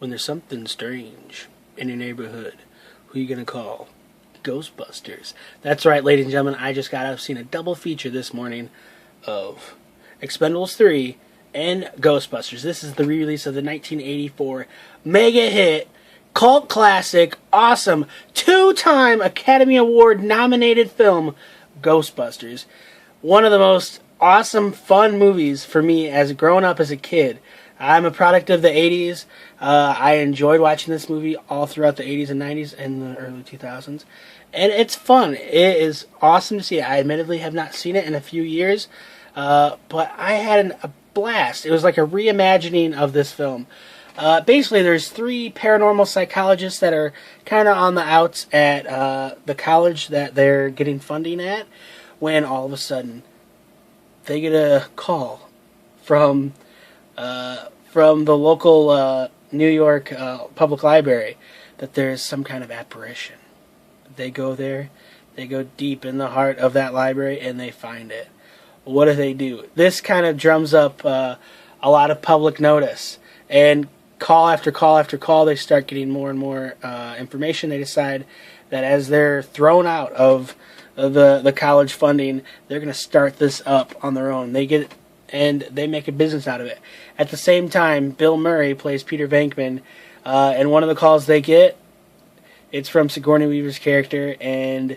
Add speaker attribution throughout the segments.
Speaker 1: When there's something strange in your neighborhood, who are you gonna call? Ghostbusters. That's right, ladies and gentlemen, I just got out of seeing a double feature this morning of Expendables 3 and Ghostbusters. This is the re-release of the 1984 mega hit, cult classic, awesome, two-time Academy Award nominated film, Ghostbusters. One of the most awesome, fun movies for me as growing up as a kid. I'm a product of the 80s. I enjoyed watching this movie all throughout the 80s and 90s and the early 2000s. And it's fun. It is awesome to see. I admittedly have not seen it in a few years, but I had a blast. It was like a reimagining of this film. Basically, there's three paranormal psychologists that are kind of on the outs at the college that they're getting funding at, when all of a sudden they get a call from the local New York public library that there's some kind of apparition. They go there, they go deep in the heart of that library, and they find it. What do? This kind of drums up a lot of public notice, and call after call after call, they start getting more and more information. They decide that as they're thrown out of the college funding, they're going to start this up on their own. They make a business out of it. At the same time, Bill Murray plays Peter Venkman, and one of the calls they get, it's from Sigourney Weaver's character, and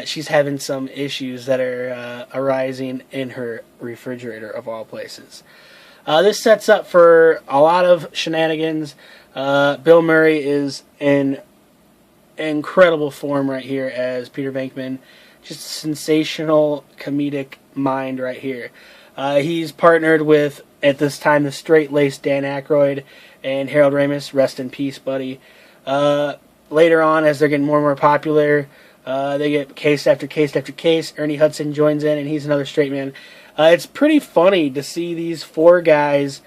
Speaker 1: she's having some issues that are arising in her refrigerator, of all places. This sets up for a lot of shenanigans. Bill Murray is in incredible form right here as Peter Venkman. Just a sensational comedic mind right here. He's partnered with, at this time, the straight-laced Dan Aykroyd and Harold Ramis. Rest in peace, buddy. Later on, as they're getting more and more popular, they get case after case after case. Ernie Hudson joins in, and he's another straight man. It's pretty funny to see these four guys,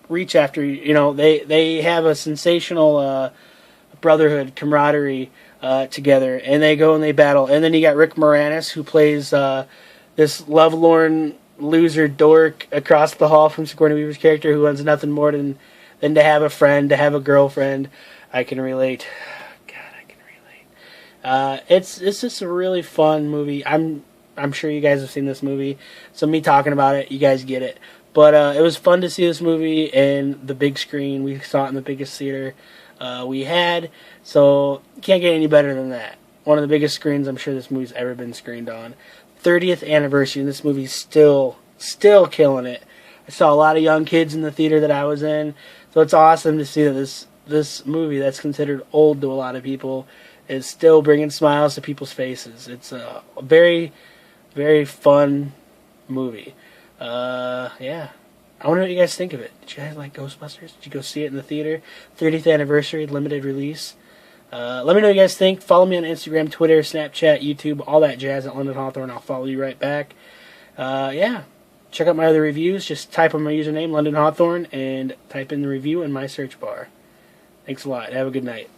Speaker 1: reach after, they have a sensational brotherhood, camaraderie together, and they go and they battle. And then you got Rick Moranis, who plays this lovelorn loser dork across the hall from Sigourney Weaver's character, who wants nothing more than to have a friend, to have a girlfriend. I can relate. God, I can relate. It's just a really fun movie. I'm sure you guys have seen this movie, so me talking about it, you guys get it. But it was fun to see this movie in the big screen. We saw it in the biggest theater we had, so can't get any better than that. One of the biggest screens I'm sure this movie's ever been screened on. 30th anniversary, and this movie's still killing it. I saw a lot of young kids in the theater that I was in, so it's awesome to see that this movie that's considered old to a lot of people is still bringing smiles to people's faces. It's a very, very fun movie. Yeah. I wonder what you guys think of it. Did you guys like Ghostbusters? Did you go see it in the theater? 30th anniversary, limited release. Let me know what you guys think. Follow me on Instagram, Twitter, Snapchat, YouTube, all that jazz at London Hawthorne. I'll follow you right back. Yeah. Check out my other reviews. Just type in my username, London Hawthorne, and type in the review in my search bar. Thanks a lot. Have a good night.